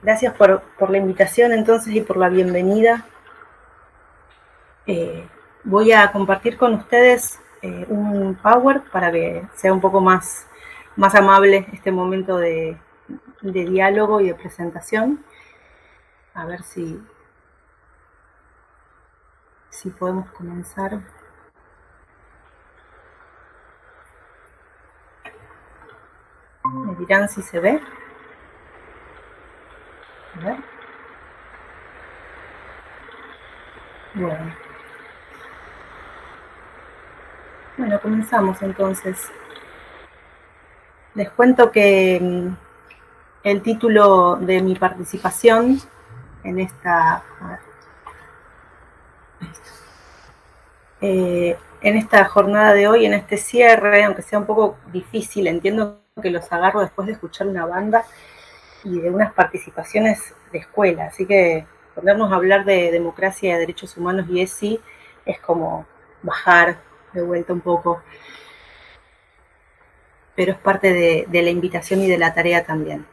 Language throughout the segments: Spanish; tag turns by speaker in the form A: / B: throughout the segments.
A: Gracias por la invitación entonces y por la bienvenida. Voy a compartir con ustedes un Power para que sea un poco más amable este momento de diálogo y de presentación. A ver si podemos comenzar. Me dirán si se ve. A ver. Bueno, comenzamos entonces. Les cuento que el título de mi participación en esta jornada de hoy, en este cierre, aunque sea un poco difícil, entiendo que los agarro después de escuchar una banda y de unas participaciones de escuela, así que ponernos a hablar de democracia y de derechos humanos y ESI es como bajar de vuelta un poco, pero es parte de la invitación y de la tarea también.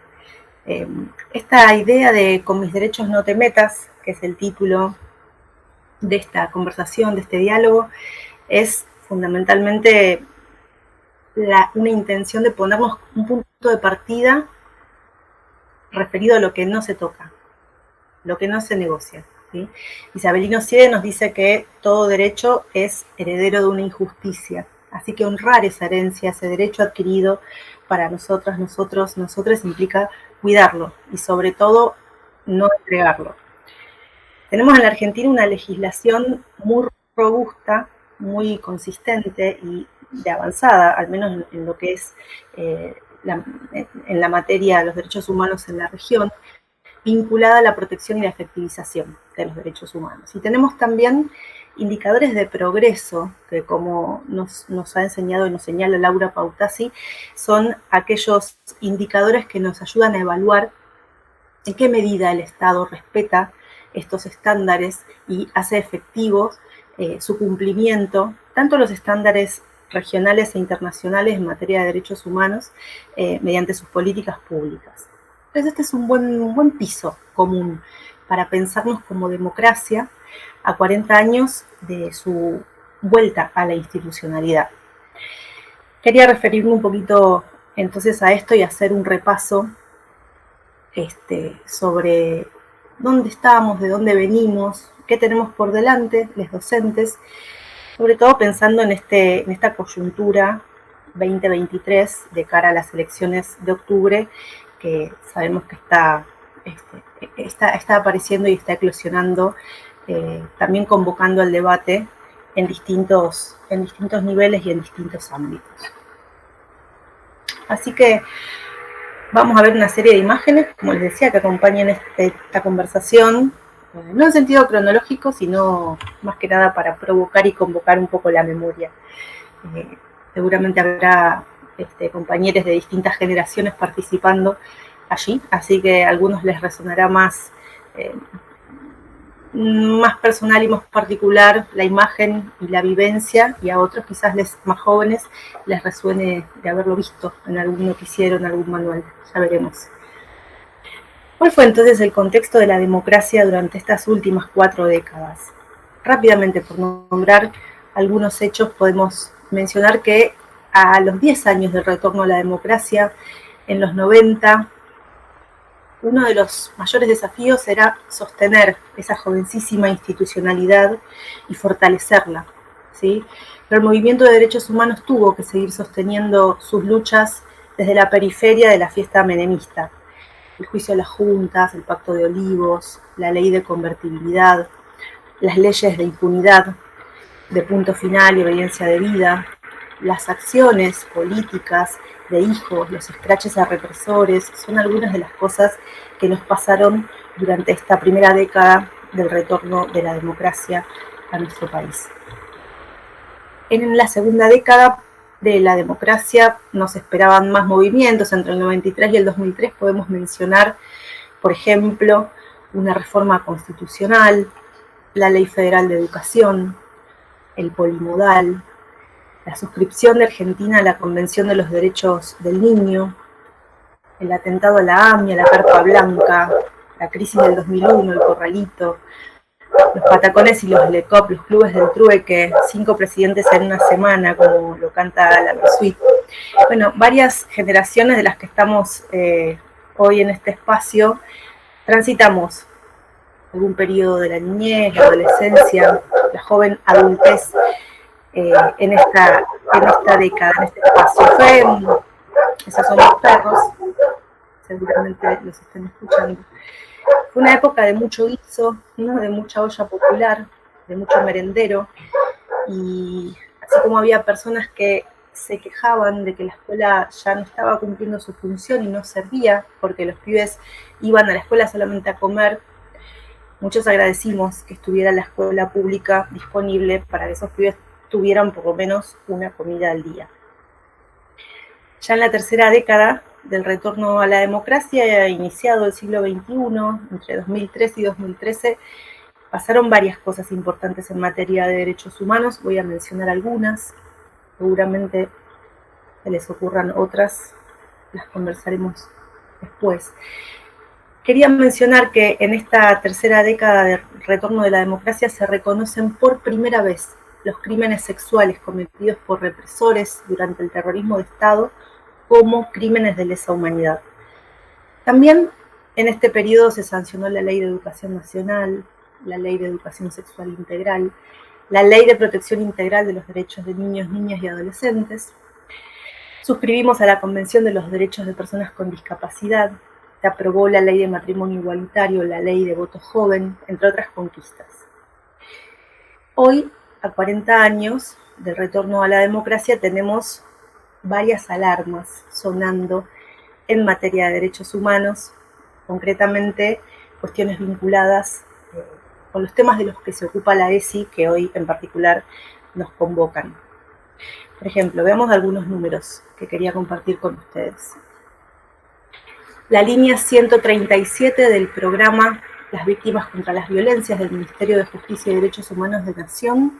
A: Esta idea de con mis derechos no te metas, que es el título de esta conversación, de este diálogo, es fundamentalmente una intención de ponernos un punto de partida referido a lo que no se toca, lo que no se negocia, ¿sí? Isabelino Siede nos dice que todo derecho es heredero de una injusticia, así que honrar esa herencia, ese derecho adquirido para nosotras, nosotros, nosotres implica cuidarlo y sobre todo no entregarlo. Tenemos en la Argentina una legislación muy robusta, muy consistente y de avanzada, al menos en lo que es en la materia de los derechos humanos en la región, vinculada a la protección y la efectivización de los derechos humanos. Y tenemos también indicadores de progreso, que como nos ha enseñado y nos señala Laura Pautasi, son aquellos indicadores que nos ayudan a evaluar en qué medida el Estado respeta estos estándares y hace efectivos su cumplimiento, tanto los estándares regionales e internacionales en materia de derechos humanos, mediante sus políticas públicas. Entonces este es un buen piso común para pensarnos como democracia a 40 años de su vuelta a la institucionalidad. Quería referirme un poquito entonces a esto y hacer un repaso sobre dónde estamos, de dónde venimos, qué tenemos por delante, los docentes, sobre todo pensando en esta coyuntura 2023 de cara a las elecciones de octubre, que sabemos que está apareciendo y está eclosionando, también convocando al debate en distintos niveles y en distintos ámbitos. Así que vamos a ver una serie de imágenes, como les decía, que acompañan esta conversación, no en sentido cronológico, sino más que nada para provocar y convocar un poco la memoria. Seguramente habrá compañeros de distintas generaciones participando allí, así que a algunos les resonará más personal y más particular la imagen y la vivencia, y a otros quizás más jóvenes les resuene de haberlo visto en algún noticiero, en algún manual, ya veremos. ¿Cuál fue entonces el contexto de la democracia durante estas últimas 4 décadas? Rápidamente, por nombrar algunos hechos, podemos mencionar que a los 10 años del retorno a la democracia, en los 90, uno de los mayores desafíos era sostener esa jovencísima institucionalidad y fortalecerla, ¿sí? Pero el movimiento de derechos humanos tuvo que seguir sosteniendo sus luchas desde la periferia de la fiesta menemista. El juicio a las juntas, el Pacto de Olivos, la ley de convertibilidad, las leyes de impunidad, de punto final y obediencia debida, las acciones políticas de hijos, los escraches a represores, son algunas de las cosas que nos pasaron durante esta primera década del retorno de la democracia a nuestro país. En la segunda década de la democracia nos esperaban más movimientos. Entre el 93 y el 2003 podemos mencionar, por ejemplo, una reforma constitucional, la Ley Federal de Educación, el polimodal, la suscripción de Argentina a la Convención de los Derechos del Niño, el atentado a la AMIA, la Carpa Blanca, la crisis del 2001, el Corralito, los patacones y los LECOP, los clubes del trueque, 5 presidentes en una semana, como lo canta la Versuit. Bueno, varias generaciones de las que estamos hoy en este espacio transitamos algún periodo de la niñez, la adolescencia, la joven adultez en esta década, en este espacio. Esos son los perros, seguramente los están escuchando. Fue una época de mucho guiso, ¿no? De mucha olla popular, de mucho merendero, y así como había personas que se quejaban de que la escuela ya no estaba cumpliendo su función y no servía porque los pibes iban a la escuela solamente a comer, muchos agradecimos que estuviera la escuela pública disponible para que esos pibes tuvieran por lo menos una comida al día. Ya en la tercera década del retorno a la democracia, iniciado el siglo XXI, entre 2003 y 2013, pasaron varias cosas importantes en materia de derechos humanos. Voy a mencionar algunas, seguramente se les ocurran otras, las conversaremos después. Quería mencionar que en esta tercera década de retorno de la democracia se reconocen por primera vez los crímenes sexuales cometidos por represores durante el terrorismo de Estado como crímenes de lesa humanidad. También en este periodo se sancionó la Ley de Educación Nacional, la Ley de Educación Sexual Integral, la Ley de Protección Integral de los Derechos de Niños, Niñas y Adolescentes. Suscribimos a la Convención de los Derechos de Personas con Discapacidad, se aprobó la Ley de Matrimonio Igualitario, la Ley de Voto Joven, entre otras conquistas. Hoy, a 40 años del retorno a la democracia, tenemos varias alarmas sonando en materia de derechos humanos, concretamente cuestiones vinculadas con los temas de los que se ocupa la ESI, que hoy en particular nos convocan. Por ejemplo, veamos algunos números que quería compartir con ustedes. La línea 137 del programa Las Víctimas contra las Violencias del Ministerio de Justicia y Derechos Humanos de Nación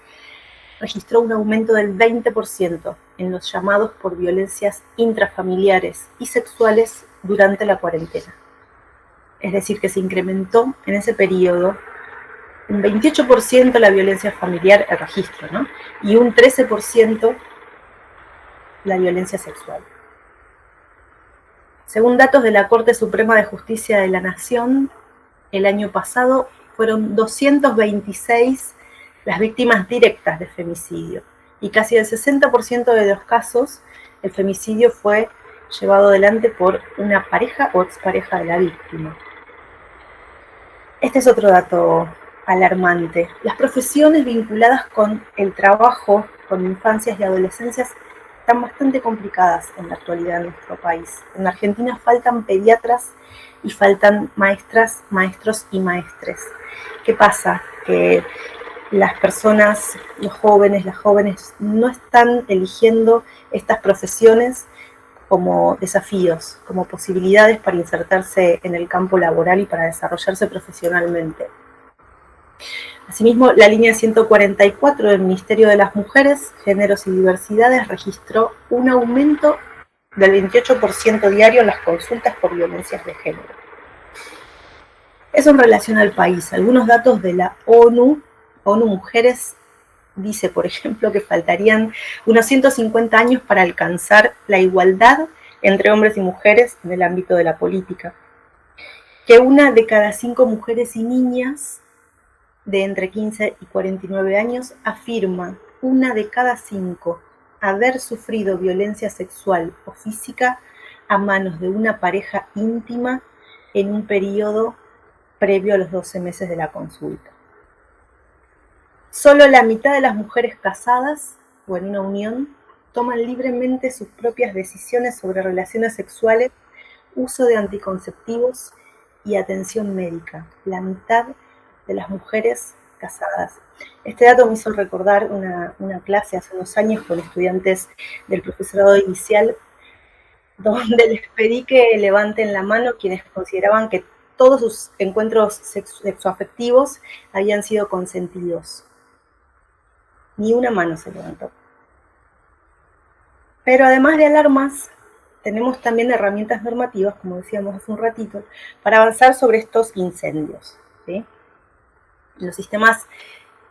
A: registró un aumento del 20% en los llamados por violencias intrafamiliares y sexuales durante la cuarentena. Es decir, que se incrementó en ese periodo un 28% la violencia familiar, el registro, ¿no? Y un 13% la violencia sexual. Según datos de la Corte Suprema de Justicia de la Nación, el año pasado fueron 226 las víctimas directas de femicidio, y casi el 60% de los casos el femicidio fue llevado adelante por una pareja o expareja de la víctima. Este es otro dato alarmante. Las profesiones vinculadas con el trabajo con infancias y adolescencias están bastante complicadas en la actualidad en nuestro país. En Argentina faltan pediatras y faltan maestras, maestros y maestres. ¿Qué pasa? Que las personas, los jóvenes, las jóvenes no están eligiendo estas profesiones como desafíos, como posibilidades para insertarse en el campo laboral y para desarrollarse profesionalmente. Asimismo, la línea 144 del Ministerio de las Mujeres, Géneros y Diversidades registró un aumento del 28% diario en las consultas por violencias de género. Eso en relación al país. Algunos datos de la ONU Mujeres dice, por ejemplo, que faltarían unos 150 años para alcanzar la igualdad entre hombres y mujeres en el ámbito de la política. Que 1 de cada 5 mujeres y niñas de entre 15 y 49 años afirma 1 de cada 5 haber sufrido violencia sexual o física a manos de una pareja íntima en un periodo previo a los 12 meses de la consulta. Solo la mitad de las mujeres casadas o en una unión toman libremente sus propias decisiones sobre relaciones sexuales, uso de anticonceptivos y atención médica. La mitad de las mujeres casadas. Este dato me hizo recordar una clase hace unos años con estudiantes del profesorado inicial, donde les pedí que levanten la mano quienes consideraban que todos sus encuentros sexoafectivos habían sido consentidos. Ni una mano se levantó. Pero además de alarmas, tenemos también herramientas normativas, como decíamos hace un ratito, para avanzar sobre estos incendios, ¿sí? Los sistemas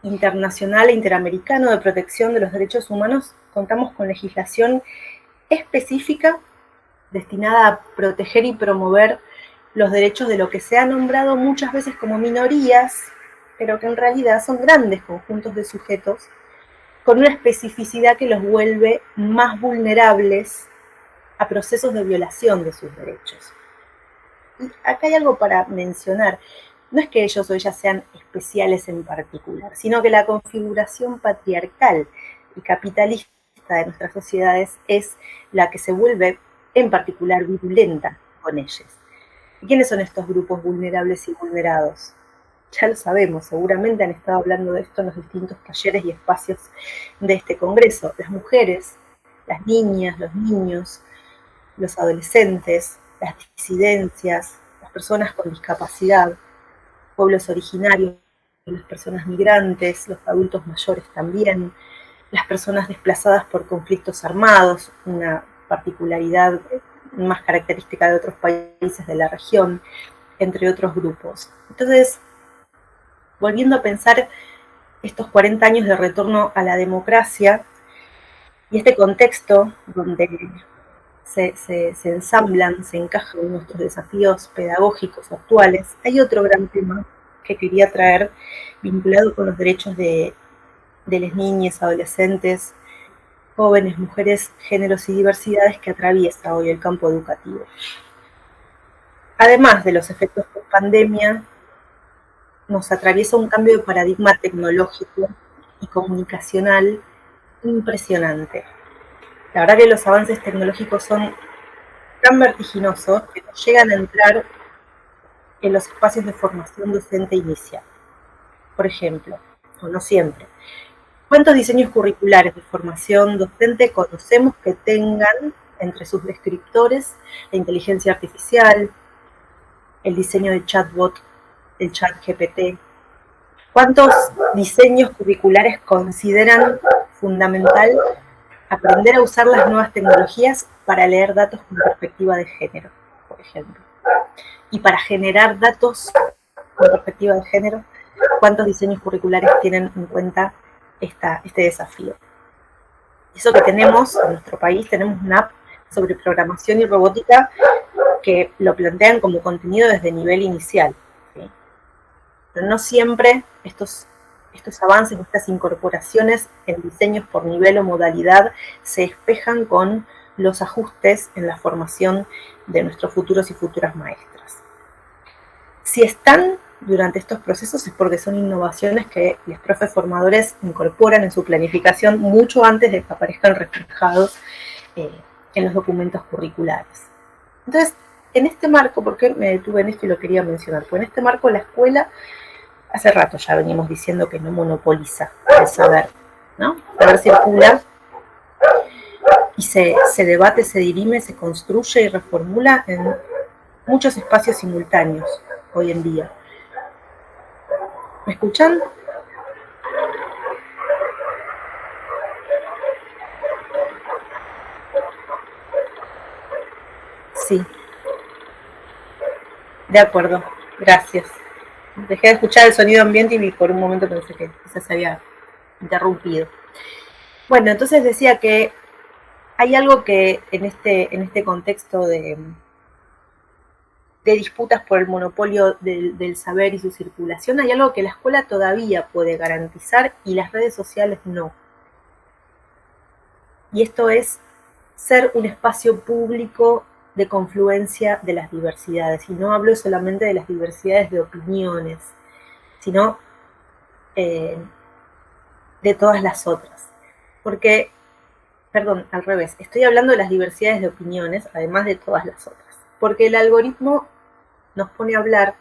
A: internacional e interamericano de protección de los derechos humanos contamos con legislación específica destinada a proteger y promover los derechos de lo que se ha nombrado muchas veces como minorías, pero que en realidad son grandes conjuntos de sujetos con una especificidad que los vuelve más vulnerables a procesos de violación de sus derechos. Y acá hay algo para mencionar. No es que ellos o ellas sean especiales en particular, sino que la configuración patriarcal y capitalista de nuestras sociedades es la que se vuelve en particular virulenta con ellos. ¿Y quiénes son estos grupos vulnerables y vulnerados? Ya lo sabemos, seguramente han estado hablando de esto en los distintos talleres y espacios de este congreso. Las mujeres, las niñas, los niños, los adolescentes, las disidencias, las personas con discapacidad, pueblos originarios, las personas migrantes, los adultos mayores también, las personas desplazadas por conflictos armados, una particularidad más característica de otros países de la región, entre otros grupos. Entonces, volviendo a pensar estos 40 años de retorno a la democracia y este contexto donde se ensamblan, se encajan nuestros desafíos pedagógicos actuales, hay otro gran tema que quería traer vinculado con los derechos de las niñas, adolescentes, jóvenes, mujeres, géneros y diversidades que atraviesa hoy el campo educativo. Además de los efectos de pandemia, nos atraviesa un cambio de paradigma tecnológico y comunicacional impresionante. La verdad que los avances tecnológicos son tan vertiginosos que nos llegan a entrar en los espacios de formación docente inicial. Por ejemplo, o no siempre, ¿cuántos diseños curriculares de formación docente conocemos que tengan entre sus descriptores la inteligencia artificial, el diseño de chatbot, el chat GPT? ¿Cuántos diseños curriculares consideran fundamental aprender a usar las nuevas tecnologías para leer datos con perspectiva de género, por ejemplo? Y para generar datos con perspectiva de género, ¿cuántos diseños curriculares tienen en cuenta este desafío? Eso que tenemos en nuestro país, tenemos una app sobre programación y robótica que lo plantean como contenido desde nivel inicial, ¿sí? Pero no siempre estos avances, estas incorporaciones en diseños por nivel o modalidad se espejan con los ajustes en la formación de nuestros futuros y futuras maestras. Si están durante estos procesos es porque son innovaciones que los profes formadores incorporan en su planificación mucho antes de que aparezcan reflejados en los documentos curriculares. Entonces, en este marco, ¿por qué me detuve en esto y lo quería mencionar? Pues en este marco la escuela, hace rato ya venimos diciendo que no monopoliza el saber, ¿no? El saber circula y se debate, se dirime, se construye y reformula en muchos espacios simultáneos hoy en día. ¿Me escuchan? Sí. De acuerdo, gracias. Dejé de escuchar el sonido ambiente y por un momento pensé que quizás se había interrumpido. Bueno, entonces decía que hay algo que en este contexto de disputas por el monopolio del saber y su circulación, hay algo que la escuela todavía puede garantizar y las redes sociales no. Y esto es ser un espacio público de confluencia de las diversidades. Y no hablo solamente de las diversidades de opiniones, sino de todas las otras. Porque, perdón, al revés, estoy hablando de las diversidades de opiniones, además de todas las otras. Porque el algoritmo nos pone a hablar,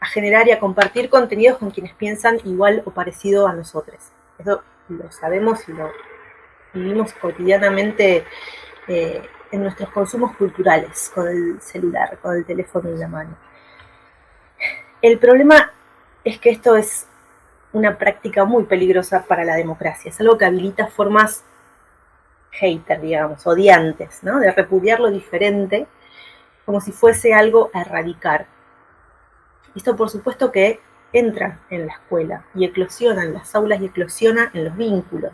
A: a generar y a compartir contenidos con quienes piensan igual o parecido a nosotros. Eso lo sabemos y lo vivimos cotidianamente en nuestros consumos culturales, con el celular, con el teléfono en la mano. El problema es que esto es una práctica muy peligrosa para la democracia. Es algo que habilita formas hater, digamos, odiantes, ¿no? De repudiar lo diferente como si fuese algo a erradicar. Esto, por supuesto, que entra en la escuela y eclosiona en las aulas y eclosiona en los vínculos.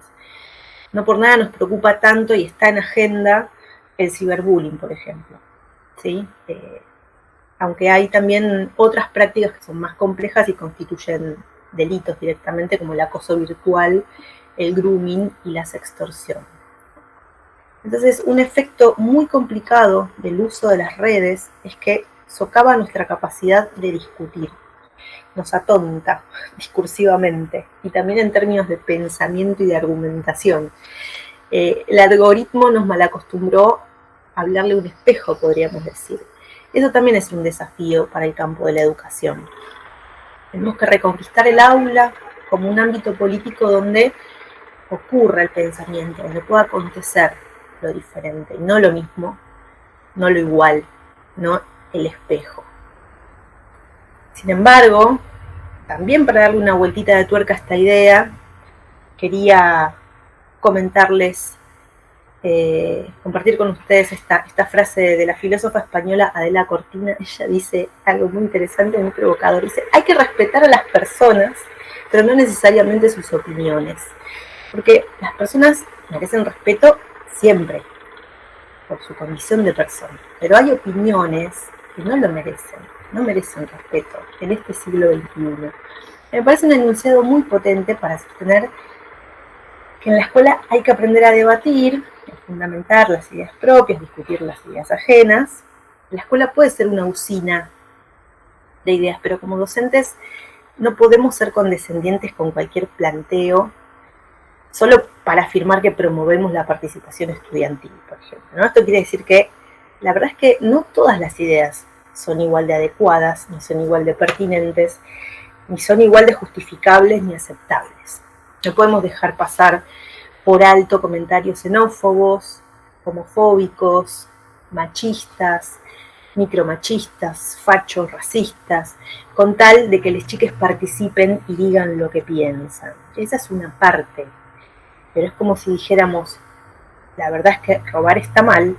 A: No por nada nos preocupa tanto y está en agenda el ciberbullying, por ejemplo. ¿Sí? Aunque hay también otras prácticas que son más complejas y constituyen delitos directamente, como el acoso virtual, el grooming y la sextorsión. Entonces, un efecto muy complicado del uso de las redes es que socava nuestra capacidad de discutir, nos atonta discursivamente y también en términos de pensamiento y de argumentación. El algoritmo nos malacostumbró a hablarle a un espejo, podríamos decir. Eso también es un desafío para el campo de la educación. Tenemos que reconquistar el aula como un ámbito político donde ocurra el pensamiento, donde pueda acontecer lo diferente, y no lo mismo, no lo igual, no el espejo. Sin embargo, también para darle una vueltita de tuerca a esta idea, quería comentarles, compartir con ustedes esta frase de la filósofa española Adela Cortina. Ella dice algo muy interesante, muy provocador. Dice, hay que respetar a las personas, pero no necesariamente sus opiniones. Porque las personas merecen respeto siempre, por su condición de persona. Pero hay opiniones que no lo merecen, no merecen respeto en este siglo XXI. Me parece un enunciado muy potente para sostener que en la escuela hay que aprender a debatir, a fundamentar las ideas propias, discutir las ideas ajenas. La escuela puede ser una usina de ideas, pero como docentes no podemos ser condescendientes con cualquier planteo solo para afirmar que promovemos la participación estudiantil, por ejemplo, ¿no? Esto quiere decir que la verdad es que no todas las ideas son igual de adecuadas, ni son igual de pertinentes, ni son igual de justificables ni aceptables. No podemos dejar pasar por alto comentarios xenófobos, homofóbicos, machistas, micromachistas, fachos, racistas, con tal de que las chicas participen y digan lo que piensan. Esa es una parte, pero es como si dijéramos, la verdad es que robar está mal,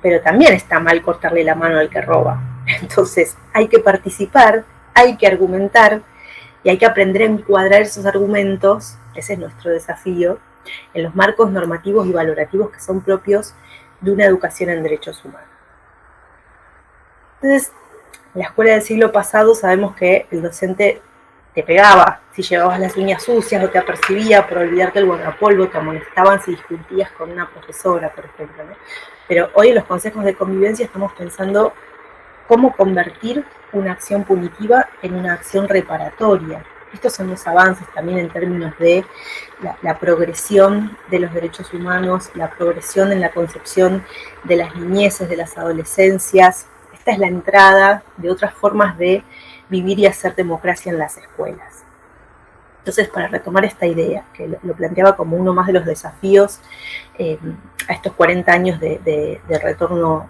A: pero también está mal cortarle la mano al que roba. Entonces hay que participar, hay que argumentar y hay que aprender a encuadrar esos argumentos, ese es nuestro desafío, en los marcos normativos y valorativos que son propios de una educación en derechos humanos. Entonces, en la escuela del siglo pasado sabemos que el docente te pegaba si llevabas las uñas sucias o te apercibía por olvidarte el guardapolvo, te amonestaban si discutías con una profesora, por ejemplo, ¿no? Pero hoy en los consejos de convivencia estamos pensando cómo convertir una acción punitiva en una acción reparatoria. Estos son los avances también en términos de la progresión de los derechos humanos, la progresión en la concepción de las niñeces, de las adolescencias. Esta es la entrada de otras formas de vivir y hacer democracia en las escuelas. Entonces, para retomar esta idea, que lo planteaba como uno más de los desafíos a estos 40 años de retorno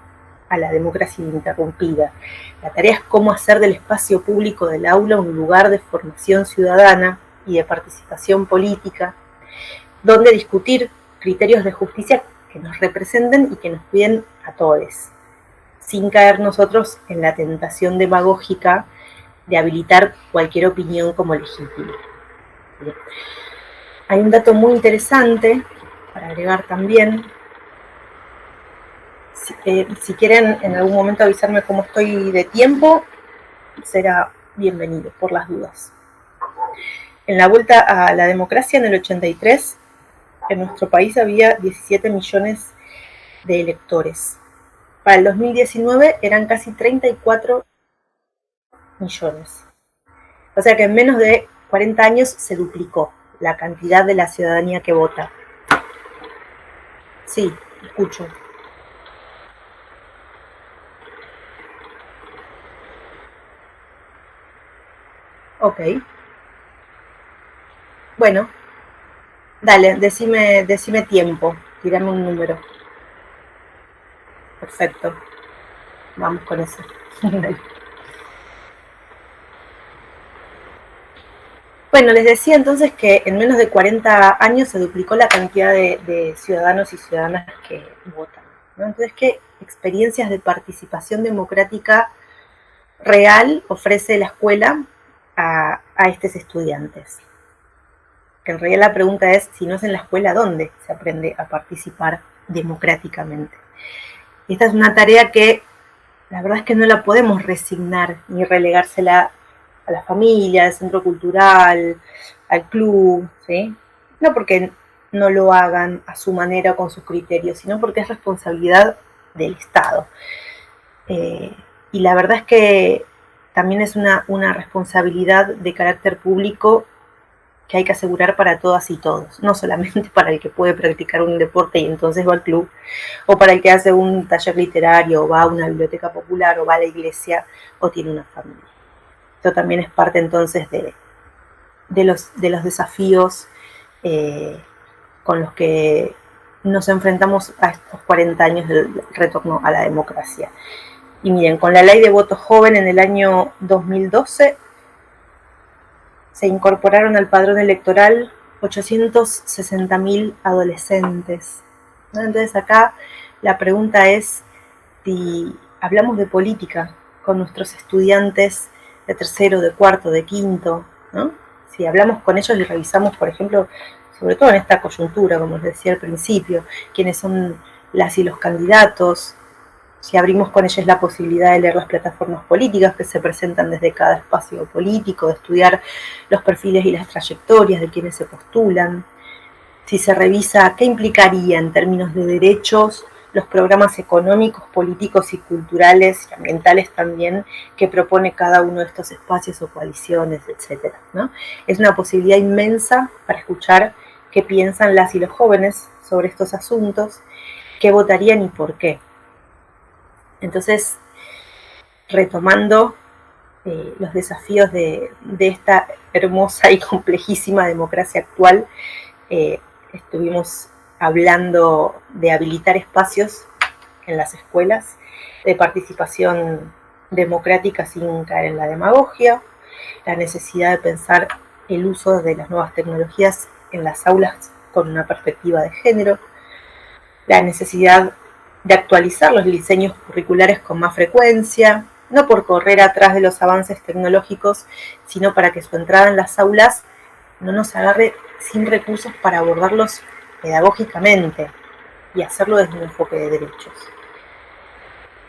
A: a la democracia ininterrumpida. La tarea es cómo hacer del espacio público del aula un lugar de formación ciudadana y de participación política, donde discutir criterios de justicia que nos representen y que nos cuiden a todos, sin caer nosotros en la tentación demagógica de habilitar cualquier opinión como legítima. Hay un dato muy interesante para agregar también. Si quieren en algún momento avisarme cómo estoy de tiempo, será bienvenido, por las dudas. En la vuelta a la democracia en el 83, en nuestro país había 17 millones de electores. Para el 2019 eran casi 34 millones. O sea que en menos de 40 años se duplicó la cantidad de la ciudadanía que vota. Sí, escucho. Ok. Bueno, dale, decime tiempo, tirame un número. Perfecto. Vamos con eso. Bueno, les decía entonces que en menos de 40 años se duplicó la cantidad de ciudadanos y ciudadanas que votan, ¿no? Entonces, ¿qué experiencias de participación democrática real ofrece la escuela a estos estudiantes? Que en realidad la pregunta es, si no es en la escuela, ¿dónde se aprende a participar democráticamente? Y esta es una tarea que la verdad es que no la podemos resignar ni relegársela a la familia, al centro cultural, al club, ¿sí? No porque no lo hagan a su manera o con sus criterios, sino porque es responsabilidad del Estado. Y la verdad es que también es una responsabilidad de carácter público que hay que asegurar para todas y todos, no solamente para el que puede practicar un deporte y entonces va al club, o para el que hace un taller literario, o va a una biblioteca popular, o va a la iglesia, o tiene una familia. Esto también es parte entonces de los desafíos con los que nos enfrentamos a estos 40 años del retorno a la democracia. Y miren, con la ley de voto joven en el año 2012 se incorporaron al padrón electoral 860.000 adolescentes, ¿no? Entonces acá la pregunta es si hablamos de política con nuestros estudiantes de tercero, de cuarto, de quinto, ¿no? Si hablamos con ellos y revisamos, por ejemplo, sobre todo en esta coyuntura, como les decía al principio, quiénes son las y los candidatos, si abrimos con ellos la posibilidad de leer las plataformas políticas que se presentan desde cada espacio político, de estudiar los perfiles y las trayectorias de quienes se postulan, si se revisa qué implicaría en términos de derechos los programas económicos, políticos y culturales y ambientales también que propone cada uno de estos espacios o coaliciones, etcétera, ¿no? Es una posibilidad inmensa para escuchar qué piensan las y los jóvenes sobre estos asuntos, qué votarían y por qué. Entonces, retomando los desafíos de esta hermosa y complejísima democracia actual, estuvimos hablando de habilitar espacios en las escuelas, de participación democrática sin caer en la demagogia, la necesidad de pensar el uso de las nuevas tecnologías en las aulas con una perspectiva de género, la necesidad de actualizar los diseños curriculares con más frecuencia, no por correr atrás de los avances tecnológicos, sino para que su entrada en las aulas no nos agarre sin recursos para abordarlos pedagógicamente y hacerlo desde un enfoque de derechos.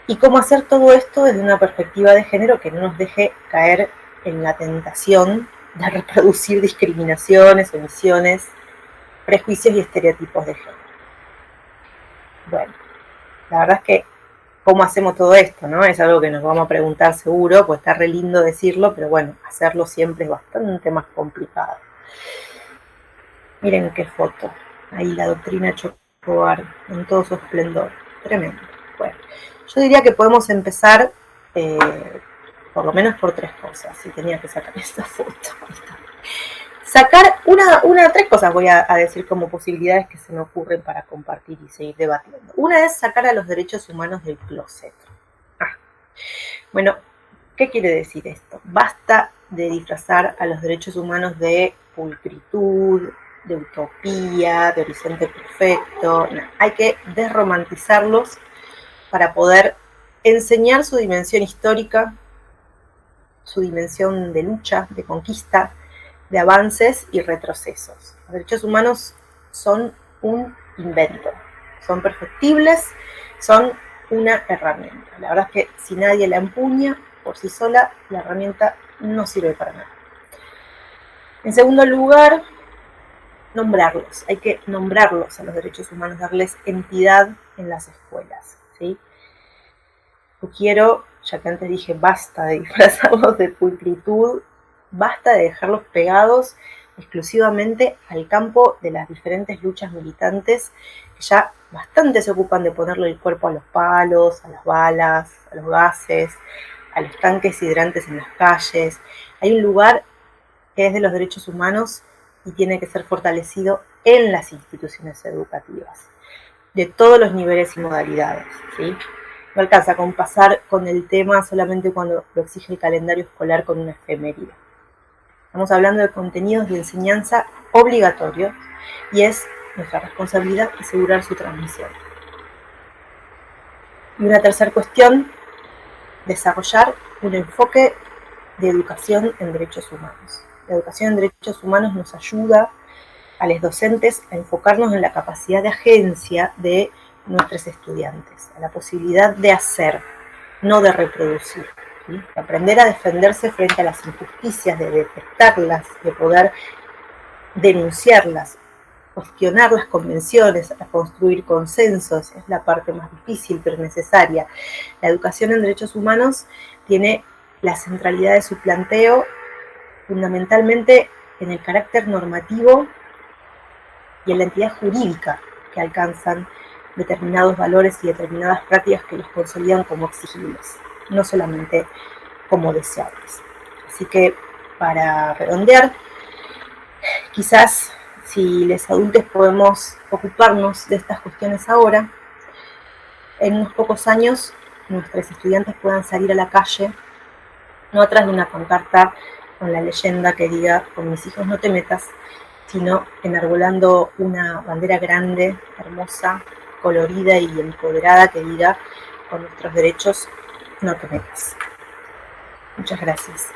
A: Y cómo hacer todo esto desde una perspectiva de género que no nos deje caer en la tentación de reproducir discriminaciones, omisiones, prejuicios y estereotipos de género. Bueno, la verdad es que cómo hacemos todo esto, ¿no? Es algo que nos vamos a preguntar seguro, pues está re lindo decirlo, pero bueno, hacerlo siempre es bastante más complicado. Miren qué foto, ahí la doctrina Chocobar en todo su esplendor, tremendo. Bueno, yo diría que podemos empezar por lo menos por tres cosas, si tenía que sacar esta foto. Sacar tres cosas voy a decir como posibilidades que se me ocurren para compartir y seguir debatiendo. Una es sacar a los derechos humanos del closet. Bueno, ¿qué quiere decir esto? Basta de disfrazar a los derechos humanos de pulcritud, de utopía, de horizonte perfecto. No, hay que desromantizarlos para poder enseñar su dimensión histórica, su dimensión de lucha, de conquista, de avances y retrocesos. Los derechos humanos son un invento, son perfectibles, son una herramienta. La verdad es que si nadie la empuña por sí sola, la herramienta no sirve para nada. En segundo lugar, nombrarlos. Hay que nombrarlos a los derechos humanos, darles entidad en las escuelas, ¿sí? Yo quiero, ya que antes dije basta de disfrazarlos de pulcritud, basta de dejarlos pegados exclusivamente al campo de las diferentes luchas militantes que ya bastante se ocupan de ponerle el cuerpo a los palos, a las balas, a los gases, a los tanques hidrantes en las calles. Hay un lugar que es de los derechos humanos y tiene que ser fortalecido en las instituciones educativas, de todos los niveles y modalidades, ¿sí? No alcanza con pasar con el tema solamente cuando lo exige el calendario escolar con una efeméride. Estamos hablando de contenidos de enseñanza obligatorios y es nuestra responsabilidad asegurar su transmisión. Y una tercera cuestión, desarrollar un enfoque de educación en derechos humanos. La educación en derechos humanos nos ayuda a los docentes a enfocarnos en la capacidad de agencia de nuestros estudiantes, a la posibilidad de hacer, no de reproducir. ¿Sí? Aprender a defenderse frente a las injusticias, de detectarlas, de poder denunciarlas, cuestionar las convenciones, a construir consensos, es la parte más difícil pero necesaria. La educación en derechos humanos tiene la centralidad de su planteo fundamentalmente en el carácter normativo y en la entidad jurídica que alcanzan determinados valores y determinadas prácticas que los consolidan como exigibles, no solamente como deseables. Así que, para redondear, quizás si los adultos podemos ocuparnos de estas cuestiones ahora, en unos pocos años nuestros estudiantes puedan salir a la calle, no atrás de una pancarta con la leyenda que diga "con mis hijos no te metas", sino enarbolando una bandera grande, hermosa, colorida y empoderada que diga "con nuestros derechos no te metas". Muchas gracias.